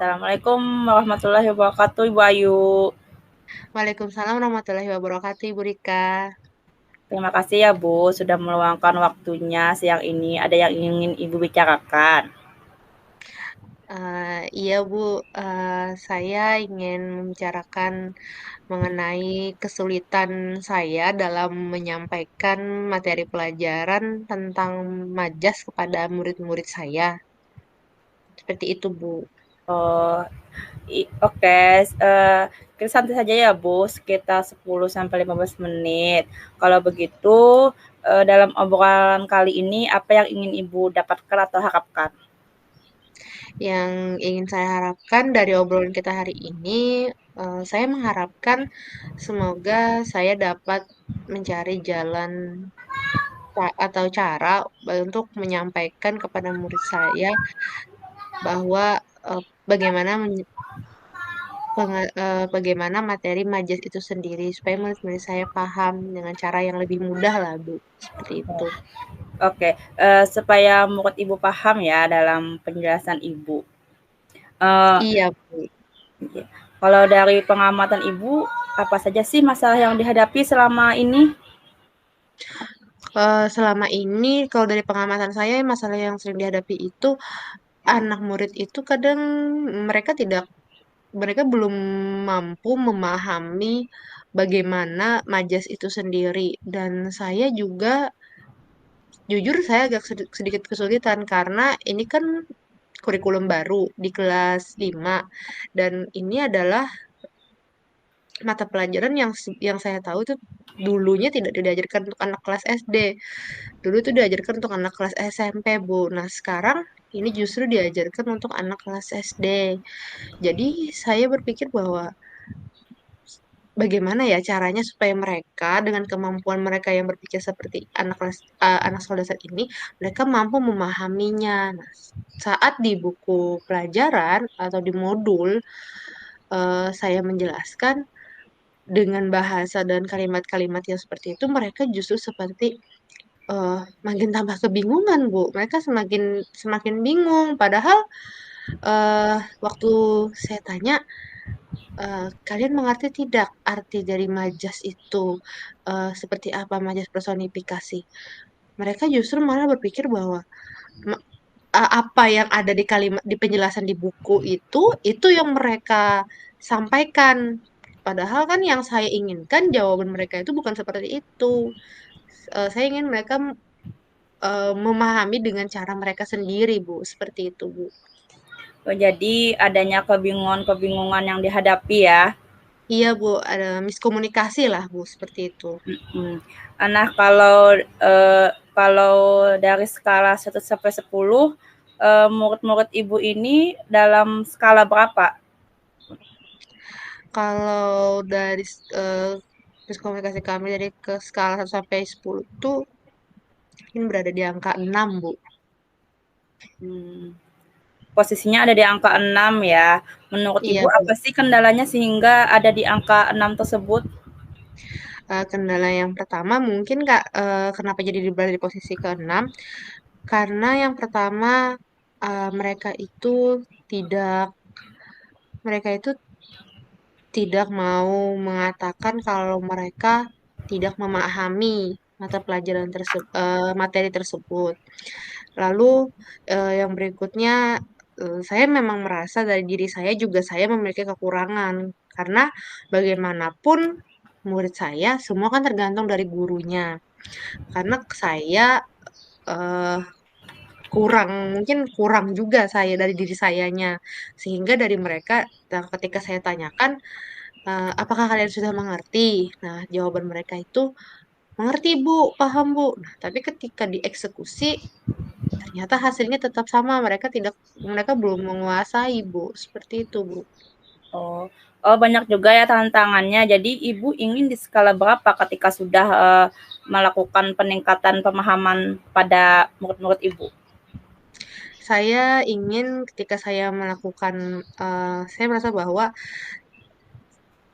Assalamualaikum warahmatullahi wabarakatuh, Ibu Ayu. Waalaikumsalam warahmatullahi wabarakatuh, Ibu Rika. Terima kasih ya, Bu, sudah meluangkan waktunya siang ini. Ada yang ingin Ibu bicarakan? Iya, Bu, saya ingin membicarakan mengenai kesulitan saya dalam menyampaikan materi pelajaran tentang majas kepada murid-murid saya. Seperti itu, Bu. Oh, oke. Kita santai saja ya, Bu, sekitar 10 sampai 15 menit. Kalau begitu, dalam obrolan kali ini apa yang ingin Ibu dapatkan atau harapkan? Yang ingin saya harapkan dari obrolan kita hari ini, saya mengharapkan semoga saya dapat mencari jalan atau cara untuk menyampaikan kepada murid saya bahwa bagaimana bagaimana materi majas itu sendiri supaya murid-murid saya paham dengan cara yang lebih mudah lah Bu, seperti itu. Oke, supaya murid Ibu paham ya dalam penjelasan Ibu. Eh, Iya Bu. Oke. Kalau dari pengamatan Ibu, apa saja sih masalah yang dihadapi selama ini? Selama ini kalau dari pengamatan saya masalah yang sering dihadapi itu anak murid itu kadang mereka tidak mereka belum mampu memahami bagaimana majas itu sendiri dan saya juga jujur saya agak sedikit kesulitan karena ini kan kurikulum baru di kelas 5 dan ini adalah mata pelajaran yang saya tahu itu dulunya tidak diajarkan untuk anak kelas SD. Dulu itu diajarkan untuk anak kelas SMP, Bu. Nah, sekarang ini justru diajarkan untuk anak kelas SD. Jadi saya berpikir bahwa bagaimana ya caranya supaya mereka dengan kemampuan mereka yang berpikir seperti anak sekolah dasar ini, mereka mampu memahaminya. Nah, saat di buku pelajaran atau di modul saya menjelaskan dengan bahasa dan kalimat-kalimat yang seperti itu, mereka justru seperti makin tambah kebingungan, Bu. Mereka semakin semakin bingung. Padahal waktu saya tanya, kalian mengerti tidak arti dari majas itu? Seperti apa majas personifikasi? Mereka justru malah berpikir bahwa apa yang ada di kalimat di penjelasan di buku itu yang mereka sampaikan. Padahal kan yang saya inginkan jawaban mereka itu bukan seperti itu. Saya ingin mereka memahami dengan cara mereka sendiri, Bu. Seperti itu, Bu. Oh, jadi adanya kebingungan-kebingungan yang dihadapi ya. Iya, Bu. Ada miskomunikasi lah, Bu. Seperti itu. Mm. Nah, kalau dari skala 1 sampai 10, murid-murid Ibu ini dalam skala berapa? Kalau dari miskomunikasi kami dari ke skala 1 sampai 10 tuh mungkin berada di angka 6, Bu. Hmm, posisinya ada di angka 6 ya. Menurut Ibu Iya, Bu. apa sih kendalanya sehingga ada di angka 6 tersebut? Kendala yang pertama mungkin Kak, kenapa jadi berada di posisi ke-6, karena yang pertama, mereka itu tidak mereka itu tidak mau mengatakan kalau mereka tidak memahami materi tersebut. Lalu, yang berikutnya, saya memang merasa dari diri saya juga saya memiliki kekurangan, karena bagaimanapun murid saya semua kan tergantung dari gurunya. Karena saya, eee, mungkin kurang juga saya dari diri sayanya, sehingga dari mereka ketika saya tanyakan, "Apakah kalian sudah mengerti?" Nah, jawaban mereka itu, "Mengerti Bu, paham Bu." Nah, tapi ketika dieksekusi, ternyata hasilnya tetap sama, mereka belum menguasai Bu, seperti itu Bu. Oh, oh banyak juga ya tantangannya. Jadi Ibu ingin di skala berapa ketika sudah melakukan peningkatan pemahaman pada murid-murid Ibu? Saya ingin ketika saya merasa bahwa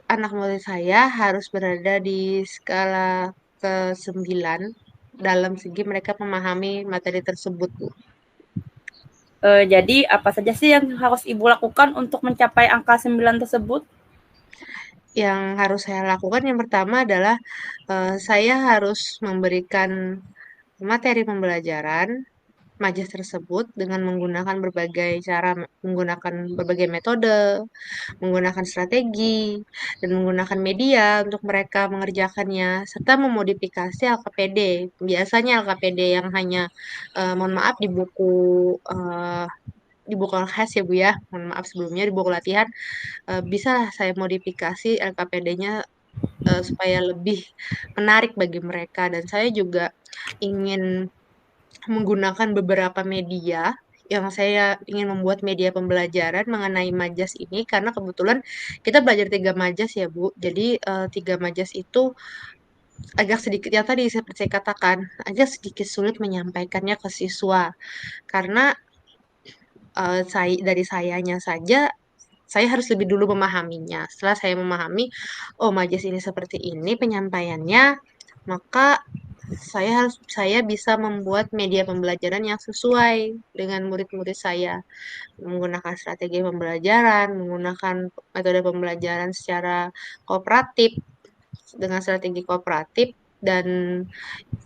anak murid saya harus berada di skala ke-9 dalam segi mereka memahami materi tersebut Bu. Jadi apa saja sih yang harus Ibu lakukan untuk mencapai angka 9 tersebut? Yang harus saya lakukan yang pertama adalah saya harus memberikan materi pembelajaran majas tersebut dengan menggunakan berbagai cara, menggunakan berbagai metode, menggunakan strategi, dan menggunakan media untuk mereka mengerjakannya, serta memodifikasi LKPD. Biasanya LKPD yang hanya, mohon maaf di buku LKS ya Bu ya, mohon maaf sebelumnya di buku latihan, bisa saya modifikasi LKPD-nya supaya lebih menarik bagi mereka. Dan saya juga ingin menggunakan beberapa media yang saya ingin membuat media pembelajaran mengenai majas ini karena kebetulan kita belajar tiga majas ya Bu. Jadi tiga majas itu agak sedikit ya tadi seperti saya katakan agak sedikit sulit menyampaikannya ke siswa karena dari sayanya saja saya harus lebih dulu memahaminya. Setelah saya memahami, oh majas ini seperti ini penyampaiannya, maka saya bisa membuat media pembelajaran yang sesuai dengan murid-murid saya, menggunakan strategi pembelajaran, menggunakan metode pembelajaran secara kooperatif dengan strategi kooperatif dan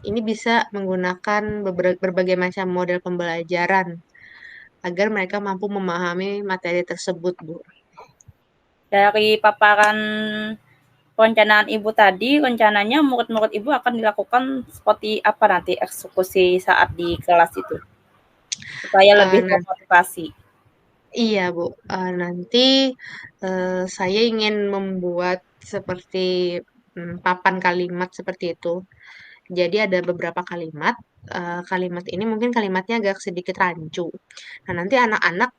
ini bisa menggunakan berbagai macam model pembelajaran agar mereka mampu memahami materi tersebut, Bu. Dari paparan perencanaan Ibu tadi, rencananya murid-murid Ibu akan dilakukan seperti apa nanti eksekusi saat di kelas itu? Supaya lebih Nah, termotivasi. iya, Bu. Nanti saya ingin membuat seperti papan kalimat seperti itu. Jadi ada beberapa kalimat. Kalimat ini mungkin kalimatnya agak sedikit rancu. Nah, nanti anak-anak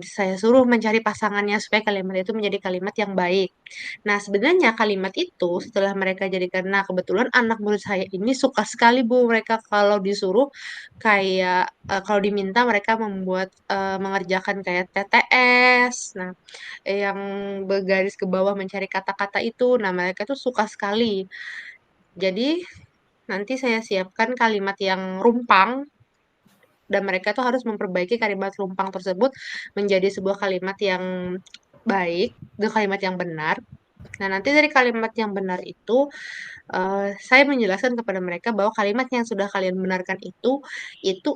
saya suruh mencari pasangannya supaya kalimat itu menjadi kalimat yang baik. Nah, sebenarnya kalimat itu setelah mereka jadikan, nah kebetulan anak murid saya ini suka sekali Bu, mereka kalau disuruh kayak kalau diminta mereka mengerjakan kayak TTS, nah yang bergaris ke bawah mencari kata-kata itu, nah mereka tuh suka sekali. Jadi nanti saya siapkan kalimat yang rumpang dan mereka tuh harus memperbaiki kalimat rumpang tersebut menjadi sebuah kalimat yang baik, dan kalimat yang benar. Nah, nanti dari kalimat yang benar itu, saya menjelaskan kepada mereka bahwa kalimat yang sudah kalian benarkan itu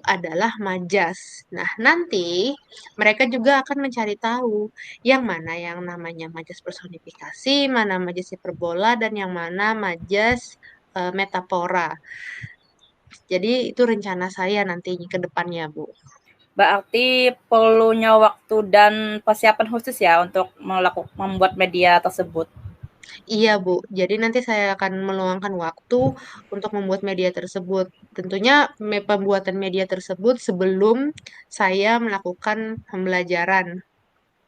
adalah majas. Nah, nanti mereka juga akan mencari tahu yang mana yang namanya majas personifikasi, mana majas hiperbola, dan yang mana majas metafora. Jadi itu rencana saya nantinya ke depannya, Bu. Berarti perlunya waktu dan persiapan khusus ya untuk membuat media tersebut. Iya, Bu. Jadi nanti saya akan meluangkan waktu untuk membuat media tersebut. Tentunya pembuatan media tersebut sebelum saya melakukan pembelajaran,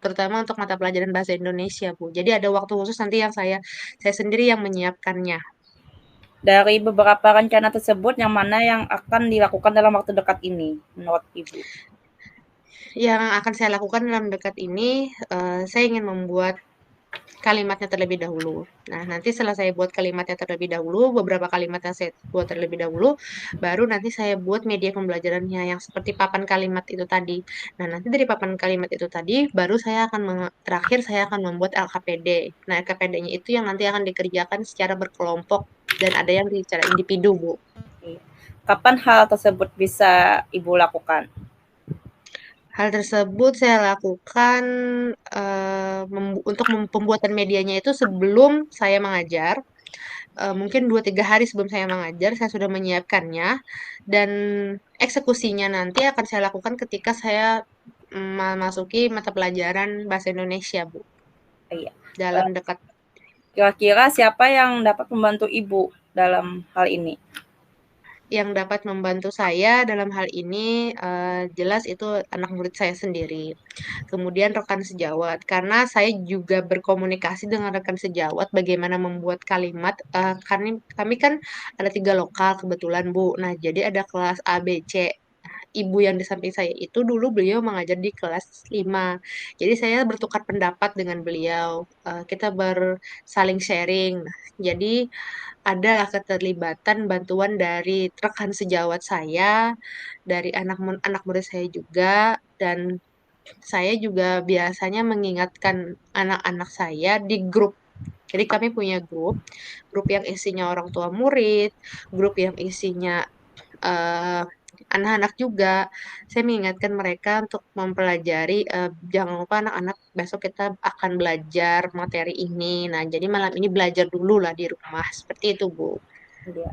terutama untuk mata pelajaran bahasa Indonesia, Bu. Jadi ada waktu khusus nanti yang saya sendiri yang menyiapkannya. Dari beberapa rencana tersebut, yang mana yang akan dilakukan dalam waktu dekat ini menurut Ibu? Yang akan saya lakukan dalam dekat ini, saya ingin membuat kalimatnya terlebih dahulu. Nah, nanti setelah saya buat kalimatnya terlebih dahulu, beberapa kalimat yang saya buat terlebih dahulu, baru nanti saya buat media pembelajarannya yang seperti papan kalimat itu tadi. Nah, nanti dari papan kalimat itu tadi, baru saya akan terakhir saya akan membuat LKPD. Nah, LKPD-nya itu yang nanti akan dikerjakan secara berkelompok dan ada yang secara individu, Bu. Kapan hal tersebut bisa Ibu lakukan? Hal tersebut saya lakukan untuk pembuatan medianya itu sebelum saya mengajar. Mungkin 2-3 hari sebelum saya mengajar, saya sudah menyiapkannya dan eksekusinya nanti akan saya lakukan ketika saya memasuki mata pelajaran bahasa Indonesia, Bu, Iya. dalam dekat. Kira-kira siapa yang dapat membantu Ibu dalam hal ini? Yang dapat membantu saya dalam hal ini jelas itu anak murid saya sendiri. Kemudian rekan sejawat, karena saya juga berkomunikasi dengan rekan sejawat bagaimana membuat kalimat. Kami kan ada 3 lokal kebetulan Bu. Nah, jadi ada kelas A, B, C. ibu yang di samping saya itu dulu beliau mengajar di kelas 5. Jadi saya bertukar pendapat dengan beliau. Kita bersaling sharing. Nah, jadi ada keterlibatan bantuan dari rekan sejawat saya, dari anak murid saya juga, dan saya juga biasanya mengingatkan anak-anak saya di grup. Jadi kami punya grup yang isinya orang tua murid, grup yang isinya eh, anak-anak juga. Saya mengingatkan mereka untuk mempelajari, jangan lupa anak-anak besok kita akan belajar materi ini. Nah, jadi malam ini belajar dulu lah di rumah. Seperti itu, Bu. Iya.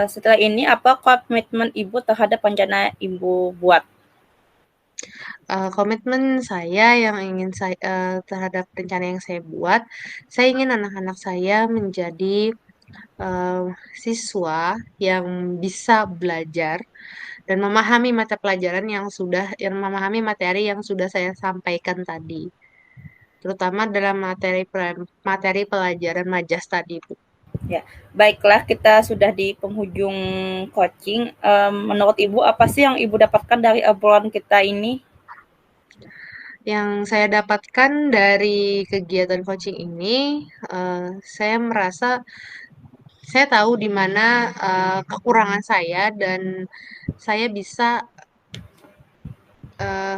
Setelah ini apa komitmen Ibu terhadap rencana Ibu buat? Komitmen saya yang ingin saya terhadap rencana yang saya ingin anak-anak saya menjadi eh, siswa yang bisa belajar dan memahami mata pelajaran yang memahami materi yang sudah saya sampaikan tadi, terutama dalam materi pelajaran majas tadi, Bu. Ya, baiklah kita sudah di penghujung coaching. Menurut Ibu apa sih yang Ibu dapatkan dari obrolan kita ini? Yang saya dapatkan dari kegiatan coaching ini, saya merasa saya tahu di mana kekurangan saya dan saya bisa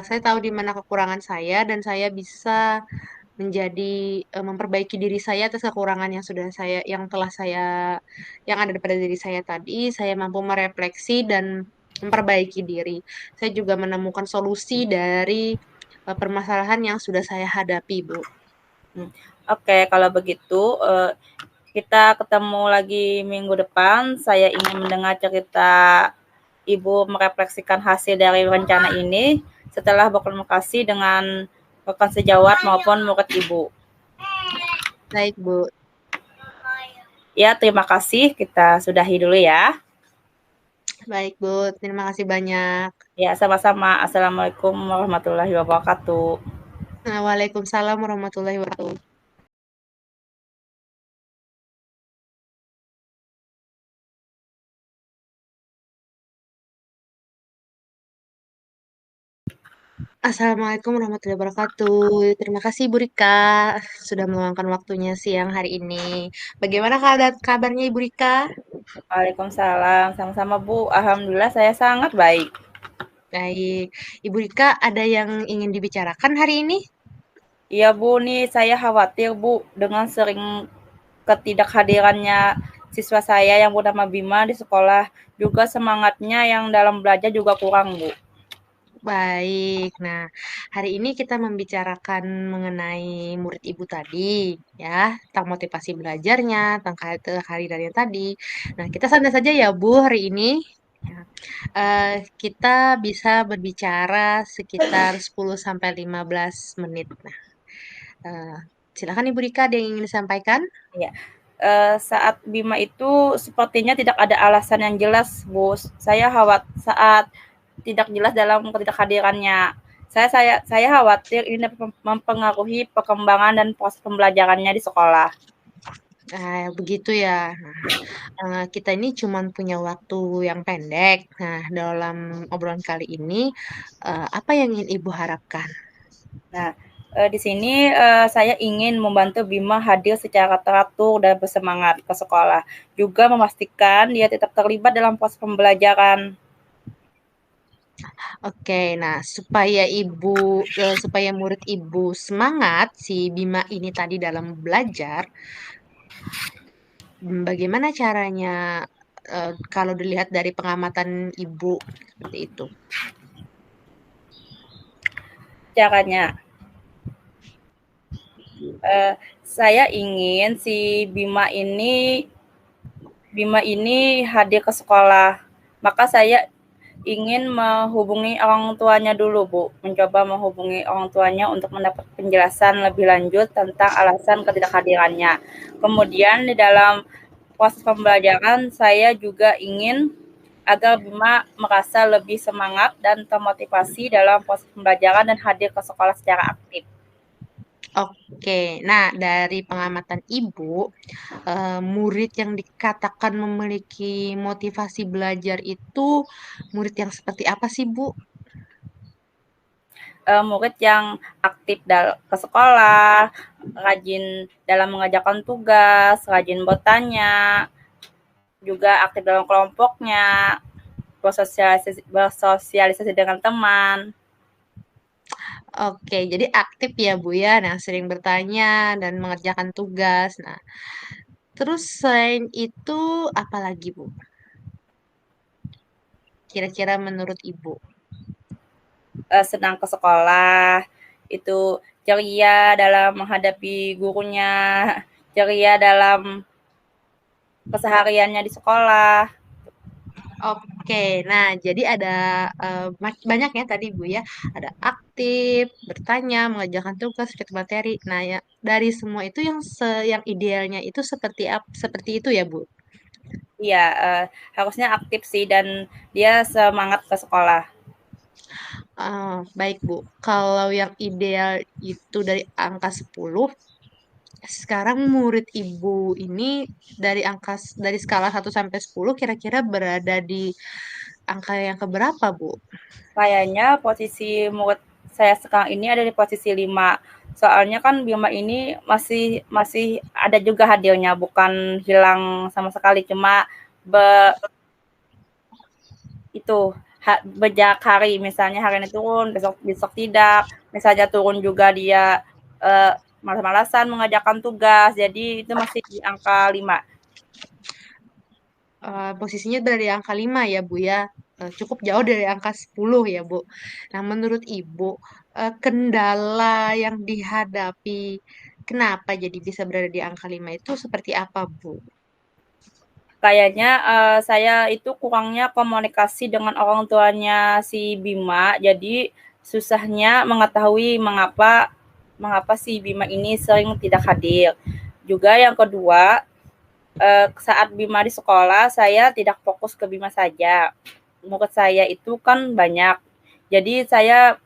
saya tahu di mana kekurangan saya dan saya bisa memperbaiki diri saya atas kekurangan yang telah saya yang ada pada diri saya tadi. Saya mampu merefleksi dan memperbaiki diri. Saya juga menemukan solusi dari permasalahan yang sudah saya hadapi, Bu. Hmm, Oke, kalau begitu kita ketemu lagi minggu depan. Saya ingin mendengar cerita Ibu merefleksikan hasil dari rencana ini setelah berkomunikasi dengan rekan sejawat maupun murid Ibu. Baik, Bu. Ya, terima kasih. Kita sudahi dulu ya. Baik, Bu. Terima kasih banyak. Ya, sama-sama. Assalamualaikum warahmatullahi wabarakatuh. Nah, Waalaikumsalam warahmatullahi wabarakatuh. Assalamualaikum warahmatullahi wabarakatuh. Terima kasih Bu Rika sudah meluangkan waktunya siang hari ini. Bagaimana kabarnya Ibu Rika? Waalaikumsalam. Sama-sama, Bu. Alhamdulillah saya sangat baik. Baik. Ibu Rika ada yang ingin dibicarakan hari ini? Iya, Bu, nih saya khawatir, Bu, dengan sering ketidakhadirannya siswa saya yang bernama Bima di sekolah. Juga semangatnya yang dalam belajar juga kurang, Bu. Baik. Nah, hari ini kita membicarakan mengenai murid Ibu tadi, ya, tentang motivasi belajarnya, tentang kehadirannya tadi. Nah, kita santai saja ya, Bu, hari ini. Ya. Kita bisa berbicara sekitar 10 sampai 15 menit. Nah, eh, silakan Ibu Rika ada yang ingin disampaikan. Ya. Saat Bima itu sepertinya tidak ada alasan yang jelas, Bu. Saya khawatir saat tidak jelas dalam ketidakhadirannya. Saya khawatir ini dapat mempengaruhi perkembangan dan proses pembelajarannya di sekolah. Begitu ya. Kita ini cuma punya waktu yang pendek. Nah, dalam obrolan kali ini, apa yang ingin Ibu harapkan? Nah, di sini saya ingin membantu Bima hadir secara teratur dan bersemangat ke sekolah. Juga memastikan dia tetap terlibat dalam proses pembelajaran. Oke, nah supaya murid Ibu semangat si Bima ini tadi dalam belajar, bagaimana caranya kalau dilihat dari pengamatan Ibu seperti itu? Caranya, saya ingin si Bima ini hadir ke sekolah. Maka saya ingin menghubungi orang tuanya dulu, Bu. Mencoba menghubungi orang tuanya untuk mendapat penjelasan lebih lanjut tentang alasan ketidakhadirannya. Kemudian di dalam proses pembelajaran saya juga ingin agar Bima merasa lebih semangat dan termotivasi dalam proses pembelajaran dan hadir ke sekolah secara aktif. Oke, nah dari pengamatan Ibu, murid yang dikatakan memiliki motivasi belajar itu murid yang seperti apa sih, Bu? Murid yang aktif ke sekolah, rajin dalam mengerjakan tugas, rajin bertanya, juga aktif dalam kelompoknya, bersosialisasi dengan teman. Oke, jadi aktif ya, Bu ya. Nah, sering bertanya dan mengerjakan tugas. Nah, terus selain itu apa lagi, Bu? Kira-kira menurut Ibu? Senang ke sekolah, itu ceria dalam menghadapi gurunya, ceria dalam kesehariannya di sekolah. Oke, nah jadi ada banyak ya tadi Bu ya, ada aktif, bertanya, mengerjakan tugas, ikut materi. Nah ya dari semua itu yang idealnya itu seperti itu ya Bu. Iya, harusnya aktif sih dan dia semangat ke sekolah. Baik Bu, kalau yang ideal itu dari angka 10, sekarang murid Ibu ini dari skala 1 sampai 10 kira-kira berada di angka yang keberapa Bu? Kayaknya posisi murid saya sekarang ini ada di posisi 5. Soalnya kan Bima ini masih masih ada juga hadirnya, bukan hilang sama sekali, cuma be itu bejak hari, misalnya hari ini turun, besok besok tidak, misalnya turun juga dia eh, malas-malasan mengerjakan tugas, jadi itu masih di angka 5. Posisinya dari angka 5 ya Bu ya, cukup jauh dari angka 10 ya Bu. Nah menurut Ibu, kendala yang dihadapi kenapa jadi bisa berada di angka 5 itu seperti apa Bu? Kayaknya saya itu kurangnya komunikasi dengan orang tuanya si Bima, jadi susahnya mengetahui mengapa mengapa si Bima ini sering tidak hadir. Juga yang kedua, saat Bima di sekolah, saya tidak fokus ke Bima saja. Murid saya itu kan banyak. Jadi saya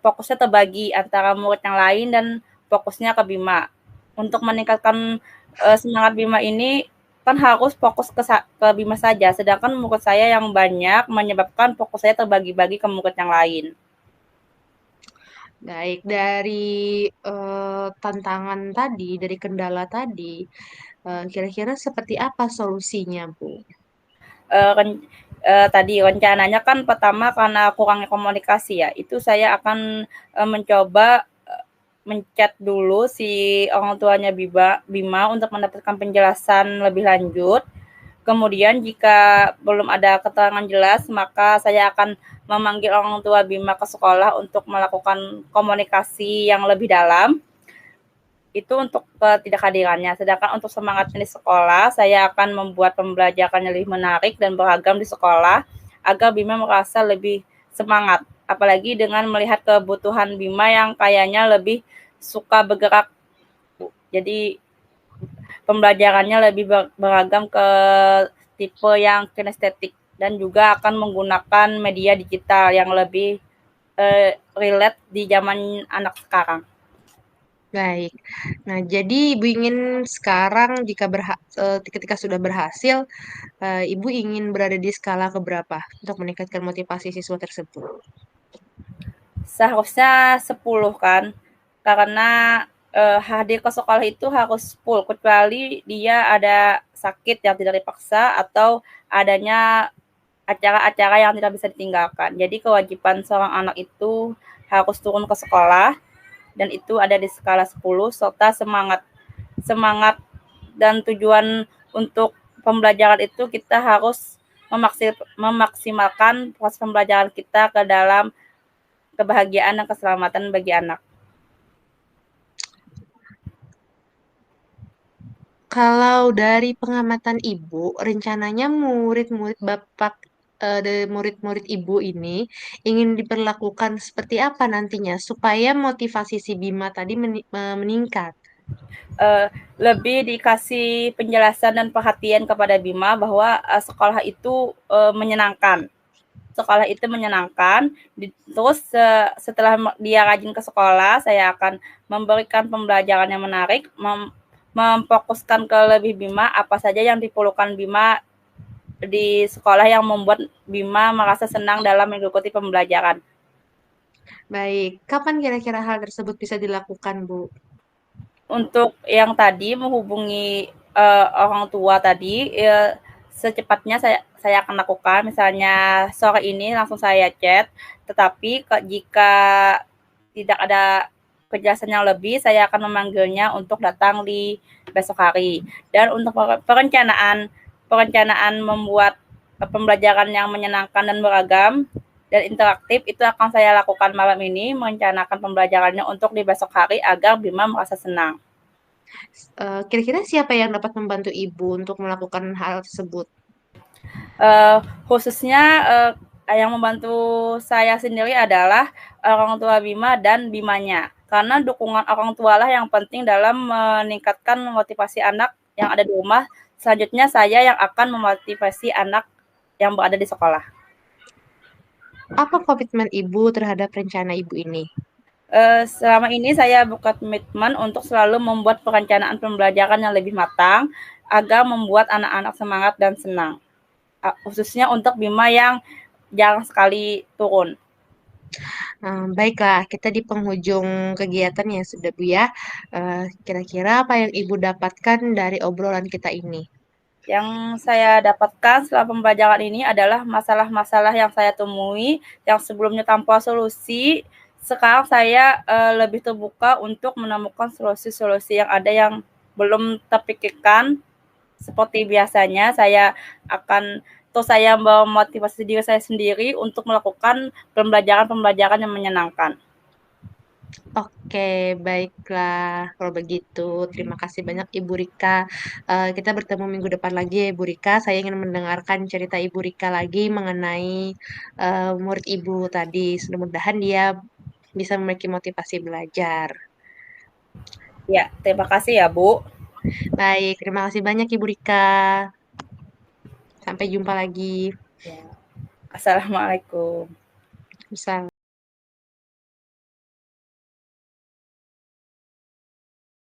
fokusnya terbagi antara murid yang lain dan fokusnya ke Bima. Untuk meningkatkan semangat Bima ini kan harus fokus ke Bima saja, sedangkan murid saya yang banyak menyebabkan fokus saya terbagi-bagi ke murid yang lain. Baik, dari tantangan tadi, dari kendala tadi, kira-kira seperti apa solusinya Bu? Eh, ren- Tadi rencananya kan pertama karena kurangnya komunikasi ya, itu saya akan mencoba menchat dulu si orang tuanya Bima untuk mendapatkan penjelasan lebih lanjut. Kemudian jika belum ada keterangan jelas, maka saya akan memanggil orang tua Bima ke sekolah untuk melakukan komunikasi yang lebih dalam. Itu untuk ketidakhadirannya. Sedangkan untuk semangatnya di sekolah, saya akan membuat pembelajarannya lebih menarik dan beragam di sekolah agar Bima merasa lebih semangat. Apalagi dengan melihat kebutuhan Bima yang kayaknya lebih suka bergerak. Jadi pembelajarannya lebih beragam ke tipe yang kinestetik dan juga akan menggunakan media digital yang lebih relate di zaman anak sekarang. Baik. Nah, jadi Ibu ingin sekarang ketika sudah berhasil, Ibu ingin berada di skala keberapa untuk meningkatkan motivasi siswa tersebut? Seharusnya 10 kan, karena hadir ke sekolah itu harus full, kecuali dia ada sakit yang tidak dipaksa atau adanya acara-acara yang tidak bisa ditinggalkan. Jadi kewajiban seorang anak itu harus turun ke sekolah dan itu ada di skala 10 serta semangat semangat dan tujuan untuk pembelajaran itu kita harus memaksimalkan proses pembelajaran kita ke dalam kebahagiaan dan keselamatan bagi anak. Kalau dari pengamatan Ibu, rencananya murid-murid Bapak, dari murid-murid Ibu ini ingin diperlakukan seperti apa nantinya supaya motivasi si Bima tadi meningkat? uh, Lebih dikasih penjelasan dan perhatian kepada Bima bahwa sekolah itu menyenangkan. sekolah itu menyenangkan. Terus setelah dia rajin ke sekolah, saya akan memberikan pembelajaran yang menarik, memfokuskan ke lebih Bima apa saja yang diperlukan Bima di sekolah yang membuat Bima merasa senang dalam mengikuti pembelajaran. Baik, kapan kira-kira hal tersebut bisa dilakukan, Bu? Untuk yang tadi menghubungi orang tua tadi, secepatnya saya akan lakukan. Misalnya sore ini langsung saya chat. Tetapi jika tidak ada kejelasan yang lebih, saya akan memanggilnya untuk datang di besok hari. Dan untuk perencanaan perencanaan membuat pembelajaran yang menyenangkan dan beragam dan interaktif itu akan saya lakukan malam ini, merencanakan pembelajarannya untuk di besok hari agar Bima merasa senang. Kira-kira siapa yang dapat membantu Ibu untuk melakukan hal tersebut? Uh, Khususnya yang membantu saya sendiri adalah orang tua Bima dan Bimanya. Karena dukungan orang tua lah yang penting dalam meningkatkan motivasi anak yang ada di rumah. Selanjutnya saya yang akan memotivasi anak yang berada di sekolah. Apa komitmen Ibu terhadap rencana Ibu ini? Selama ini saya buka komitmen untuk selalu membuat perencanaan pembelajaran yang lebih matang agar membuat anak-anak semangat dan senang. Khususnya untuk Bima yang jarang sekali turun. Baiklah, kita di penghujung kegiatan ya sudah Bu ya. Kira-kira apa yang Ibu dapatkan dari obrolan kita ini? Yang saya dapatkan setelah pembelajaran ini adalah masalah-masalah yang saya temui yang sebelumnya tanpa solusi. Sekarang saya lebih terbuka untuk menemukan solusi-solusi yang ada yang belum terpikirkan. Seperti biasanya, saya akan atau saya memotivasi diri saya sendiri untuk melakukan pembelajaran-pembelajaran yang menyenangkan. Oke, baiklah. Kalau begitu, terima kasih banyak Ibu Rika. Kita bertemu minggu depan lagi ya Ibu Rika. Saya ingin mendengarkan cerita Ibu Rika lagi mengenai murid Ibu tadi. Mudah-mudahan dia bisa memiliki motivasi belajar. Ya, terima kasih ya, Bu. Baik, terima kasih banyak Ibu Rika. Sampai jumpa lagi. Ya. Assalamualaikum. Misal.